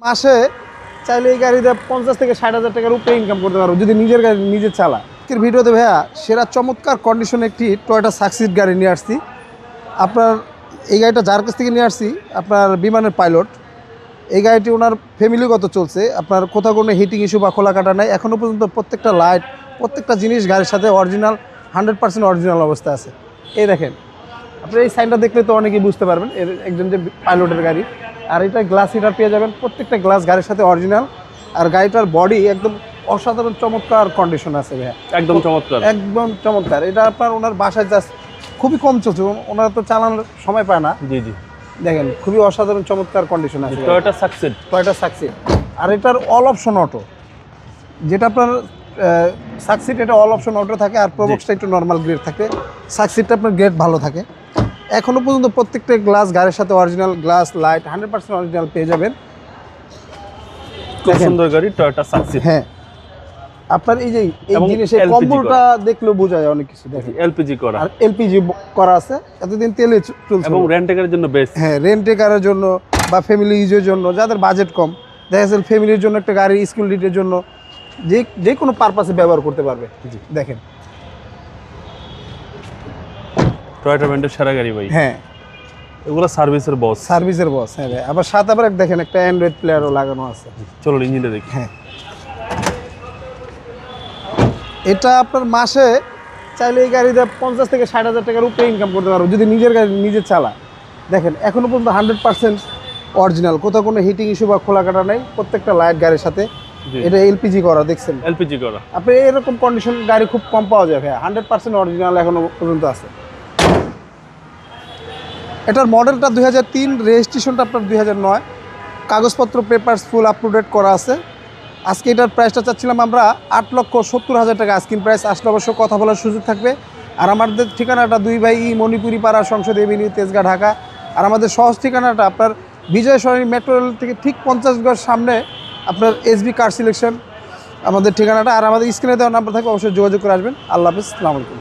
মাসে চাইলে এই গাড়িতে 50 থেকে 60,000 টাকার উপরে ইনকাম করতে পারবো যদি নিজের গাড়ি নিজে চালা। আজকের ভিডিওতে ভাইয়া সেরা চমৎকার কন্ডিশনে একটি টয়োটা সাকসিড গাড়ি নিয়ে আসছি। আপনার এই গাড়িটা যার কাছ থেকে নিয়ে আসছি আপনার বিমানের পাইলট। এই গাড়িটি ওনার ফ্যামিলিগত চলছে, আপনার কোথাও কোনো হিটিং ইস্যু বা খোলা কাটা নাই। এখনও পর্যন্ত প্রত্যেকটা লাইট প্রত্যেকটা জিনিস গাড়ির সাথে অরিজিনাল 100% অরিজিনাল অবস্থা আছে। এই দেখেন, আপনি এই সাইনটা দেখলে তো অনেকেই বুঝতে পারবেন এর একজন যে পাইলটের গাড়ি। আর এটা গ্লাস হিটার পেয়ে যাবেন, প্রত্যেকটা গ্লাস গাড়ির সাথে অরিজিনাল। আর গাড়িটার বডি একদম অসাধারণ চমৎকার কন্ডিশন আছে ভাইয়া, একদম চমৎকার, একদম চমৎকার। এটা আপনার ওনার বাসায় জাস্ট খুবই কম চলছে, ওনারা তো চালানোর সময় পায় না। জি জি, দেখেন খুবই অসাধারণ চমৎকার কন্ডিশন আছে টয়োটা সাকসিড। Toyota succeed. আর এটার অল অপশন অটো, যেটা আপনার সাকসিড এটা অল অপশন অটো থাকে, আর প্রবক্সটা একটু নর্মাল গ্রেড থাকে। সাকসিডটা আপনার গ্রেড ভালো থাকে। এখনও পর্যন্ত প্রত্যেকটা গ্লাস গাড়ির সাথে অরিজিনাল, গ্লাস লাইট 100% অরিজিনাল পেয়ে যাবেন। খুব সুন্দর গাড়ি টয়োটা সাকসিড। হ্যাঁ, আপনার এই যে এই জিনিসের কম্বলটা দেখলেও বোঝা যায় অনেক কিছু। দেখেন এলপিজি করা, আর এলপিজি করা আছে, এতদিন তেলে চলছে এবং রেন্টেকারের জন্য বেস্ট। হ্যাঁ, রেন্টেকারের জন্য বা ফ্যামিলি ইউজের জন্য, যাদের বাজেট কম, দেখা যাচ্ছে ফ্যামিলির জন্য একটা গাড়ি, স্কুল ডিটের জন্য, যে কোনো পারপাসে ব্যবহার করতে পারবে। দেখেন টয়োটা ব্র্যান্ডের সেরা গাড়ি ভাই। হ্যাঁ, এগুলো সার্ভিসের বস। সার্ভিসের বস। হ্যাঁ ভাই, আবার সাথে আবার দেখেন একটা অ্যান্ড্রয়েড প্লেয়ারও লাগানো আছে। চলো ইঞ্জিনটা দেখি। হ্যাঁ, এটা আপনার মাসে চাইলে এই গাড়িতে 50 থেকে 60,000 টাকার উপরে ইনকাম করতে পারবো যদি নিজের গাড়ি নিজে চালা। দেখেন এখনও পর্যন্ত 100% অরিজিনাল, কোথাও কোনো হিটিং ইস্যু বা খোলা কাটা নেই। প্রত্যেকটা লাইট গাড়ির সাথে। এটা এলপিজি করা, দেখছেন এলপিজি করা। আপনি এরকম কন্ডিশন গাড়ি খুব কম পাওয়া যায় ভাই, 100% অরিজিনাল এখনো পর্যন্ত আছে। এটার মডেলটা 2003, রেজিস্ট্রেশনটা আপনার 2009, কাগজপত্র papers full up to date করা আছে। আজকে এটার প্রাইসটা চাচ্ছিলাম আমরা 8,70,000 টাকা আস্কিং প্রাইস। আসলে অবশ্য কথা বলার সুযোগ থাকবে। আর আমাদের ঠিকানাটা 2 বাই ই মণিপুরি পাড়া, সংসদ এভিনিউ, তেজগাঁ, ঢাকা। আর আমাদের সহজ ঠিকানাটা আপনার বিজয় সরণি মেট্রো রেল থেকে ঠিক 50 গজ সামনে আপনার এসবি কার সিলেকশন আমাদের ঠিকানাটা। আর আমাদের স্ক্রিনে দেওয়া নাম্বার থাকে, অবশ্যই যোগাযোগ করে আসবেন। আল্লাহ হাফেজ, আসসালামু আলাইকুম।